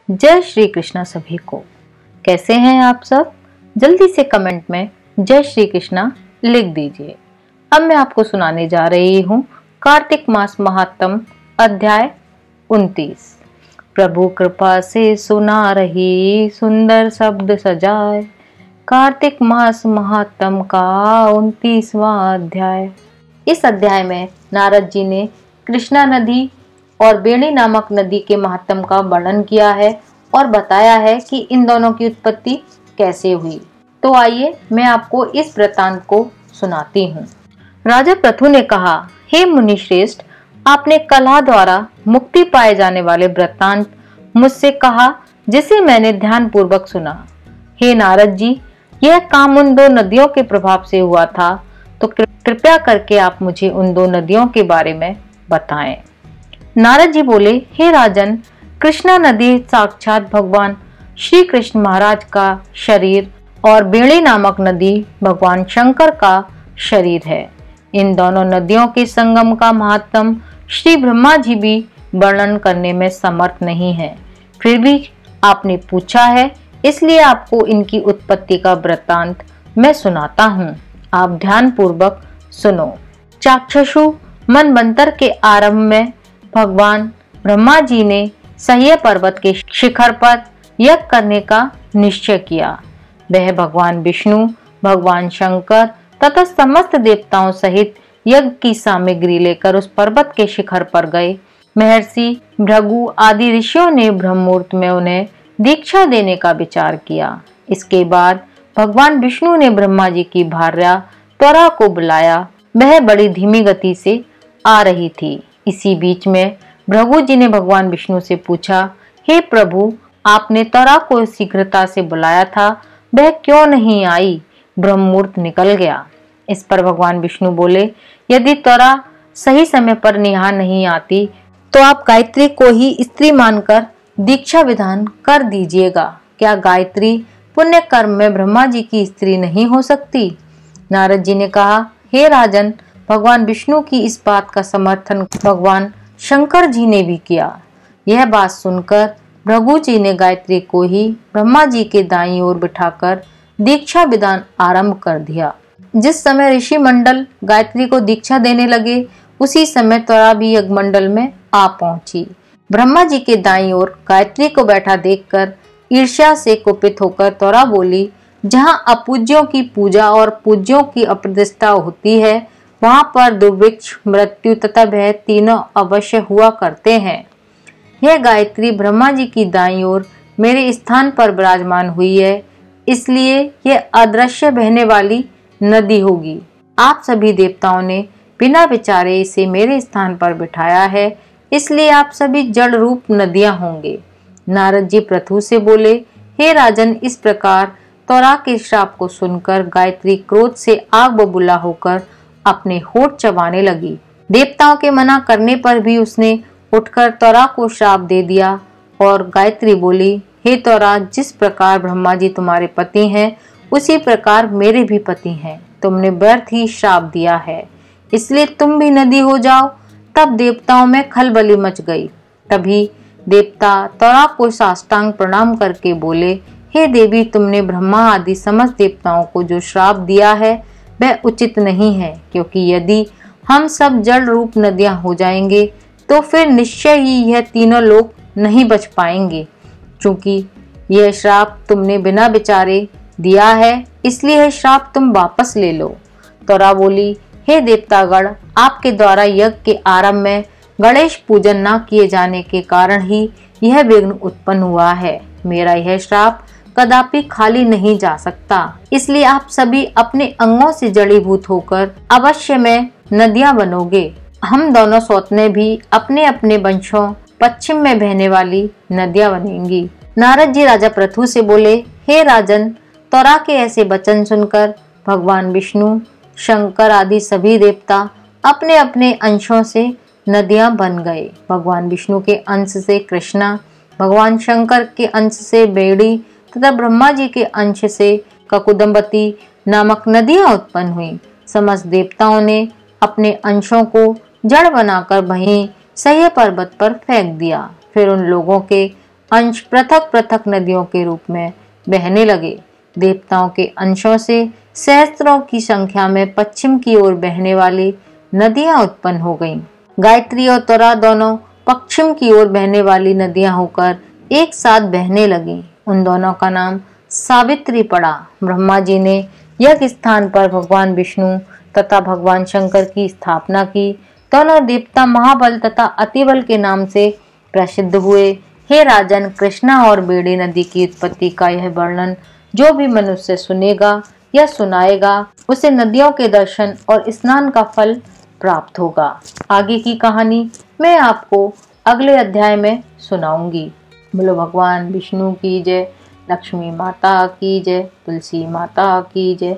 जय श्री कृष्णा सभी को। कैसे हैं आप सब? जल्दी से कमेंट में जय श्री कृष्णा लिख दीजिए। अब मैं आपको सुनाने जा रही हूँ कार्तिक मास महात्म अध्याय 29। प्रभु कृपा से सुना रही सुंदर शब्द सजाए, कार्तिक मास महात्म का 29वां अध्याय। इस अध्याय में नारद जी ने कृष्णा नदी और बेणी नामक नदी के महात्म का वर्णन किया है और बताया है कि इन दोनों की उत्पत्ति कैसे हुई। तो आइए मैं आपको इस वृत्तांत को सुनाती हूँ। राजा पृथु ने कहा, हे मुनि श्रेष्ठ, आपने कलह द्वारा मुक्ति पाए जाने वाले वृत्तांत मुझसे कहा, जिसे मैंने ध्यान पूर्वक सुना। हे नारद जी, यह काम उन दो नदियों के प्रभाव से हुआ था, तो कृपया करके आप मुझे उन दो नदियों के बारे में बताएं। नारद जी बोले, हे राजन, कृष्णा नदी साक्षात भगवान श्री कृष्ण महाराज का शरीर और बेणी नामक नदी भगवान शंकर का शरीर है। इन दोनों नदियों के संगम का महात्म श्री ब्रह्मा जी भी वर्णन करने में समर्थ नहीं है। फिर भी आपने पूछा है, इसलिए आपको इनकी उत्पत्ति का वृत्तांत मैं सुनाता हूँ। आप ध्यान पूर्वक सुनो। चाक्षुषु मनवंतर के आरंभ में भगवान ब्रह्मा जी ने सह्य पर्वत के शिखर पर यज्ञ करने का निश्चय किया। वह भगवान विष्णु, भगवान शंकर तथा समस्त देवताओं सहित यज्ञ की सामग्री लेकर उस पर्वत के शिखर पर गए। महर्षि भृगु आदि ऋषियों ने ब्रह्म मुहूर्त में उन्हें दीक्षा देने का विचार किया। इसके बाद भगवान विष्णु ने ब्रह्मा जी की भार्या त्वरा को बुलाया। वह बड़ी धीमी गति से आ रही थी। इसी बीच में भृगु जी ने भगवान विष्णु से पूछा, हे प्रभु, आपने त्वरा को शीघ्रता से बुलाया था, वह क्यों नहीं आई? ब्रह्म मुहूर्त निकल गया। इस पर भगवान विष्णु बोले, यदि त्वरा सही समय पर निहार नहीं आती तो आप गायत्री को ही स्त्री मानकर दीक्षा विधान कर दीजिएगा। क्या गायत्री पुण्य कर्म में ब्रह्मा जी की स्त्री नहीं हो सकती? नारद जी ने कहा, हे राजन, भगवान विष्णु की इस बात का समर्थन भगवान शंकर जी ने भी किया। यह बात सुनकर भृगु जी ने गायत्री को ही ब्रह्मा जी के दाईं ओर बिठाकर दीक्षा विधान आरंभ कर दिया। जिस समय ऋषि मंडल गायत्री को दीक्षा देने लगे, उसी समय त्वरा भी यज्ञ मंडल में आ पहुंची। ब्रह्मा जी के दाईं ओर गायत्री को बैठा देखकर ईर्ष्या से कुपित होकर त्वरा बोली, जहां अपूज्यों की पूजा और पूज्यों की अप्रतिष्ठा होती है, वहां पर दुर्भिक्ष, मृत्यु तथा भय तीनों अवश्य हुआ करते हैं। यह गायत्री ब्रह्मा जी की दाईं ओर मेरे स्थान पर विराजमान हुई है, इसलिए यह अदृश्य बहने वाली नदी होगी। आप सभी देवताओं ने बिना विचारे इसे मेरे स्थान पर बिठाया है, इसलिए आप सभी जड़ रूप नदियां होंगे। नारद जी पृथु से बोले, हे राजन, इस प्रकार त्वरा के श्राप को सुनकर गायत्री क्रोध से आग बबूला होकर अपने होठ चबाने लगी। देवताओं के मना करने पर भी उसने उठकर त्वरा को श्राप दे दिया और गायत्री बोली, हे त्वरा, जिस प्रकार ब्रह्मा जी तुम्हारे पति हैं, उसी प्रकार मेरे भी पति हैं। तुमने व्यर्थ ही श्राप दिया है, इसलिए तुम भी नदी हो जाओ। तब देवताओं में खलबली मच गई। तभी देवता त्वरा को साष्टांग प्रणाम करके बोले, हे देवी, तुमने ब्रह्मा आदि समस्त देवताओं को जो श्राप दिया है वह उचित नहीं है, क्योंकि यदि हम सब जल रूप नदियां हो जाएंगे तो फिर निश्चय ही यह तीनों लोग नहीं बच पाएंगे। चूंकि यह श्राप तुमने बिना विचारे दिया है, इसलिए यह श्राप तुम वापस ले लो। त्वरा बोली, हे देवतागण, आपके द्वारा यज्ञ के आरंभ में गणेश पूजन न किए जाने के कारण ही यह विघ्न उत्पन्न हुआ है। मेरा यह श्राप कदापि खाली नहीं जा सकता, इसलिए आप सभी अपने अंगों से जड़ीभूत होकर अवश्य में नदियां बनोगे। हम दोनों सौतने भी अपने अपने वंशों पश्चिम में बहने वाली नदियां बनेंगी। नारद जी राजा पृथु से बोले, हे राजन, त्वरा के ऐसे वचन सुनकर भगवान विष्णु, शंकर आदि सभी देवता अपने अपने अंशों से नदियां बन गए। भगवान विष्णु के अंश से कृष्णा, भगवान शंकर के अंश से बेड़ी तथा ब्रह्मा जी के अंश से ककुदम्बती नामक नदियां उत्पन्न हुई। समस्त देवताओं ने अपने अंशों को जड़ बनाकर वहीं सह्य पर्वत पर फेंक दिया। फिर उन लोगों के अंश पृथक पृथक नदियों के रूप में बहने लगे। देवताओं के अंशों से सहस्त्रों की संख्या में पश्चिम की ओर बहने वाली नदियां उत्पन्न हो गईं। गायत्री और त्वरा दोनों पश्चिम की ओर बहने वाली नदियां होकर एक साथ बहने लगीं। उन दोनों का नाम सावित्री पड़ा। ब्रह्मा जी ने यज्ञ स्थान पर भगवान विष्णु तथा भगवान शंकर की स्थापना की। दोनों देवता महाबल तथा अतिबल के नाम से प्रसिद्ध हुए। हे राजन, कृष्णा और बेड़ी नदी की उत्पत्ति का यह वर्णन जो भी मनुष्य सुनेगा या सुनाएगा उसे नदियों के दर्शन और स्नान का फल प्राप्त होगा। आगे की कहानी मैं आपको अगले अध्याय में सुनाऊंगी। बोलो भगवान विष्णु की जय, लक्ष्मी माता की जय, तुलसी माता की जय।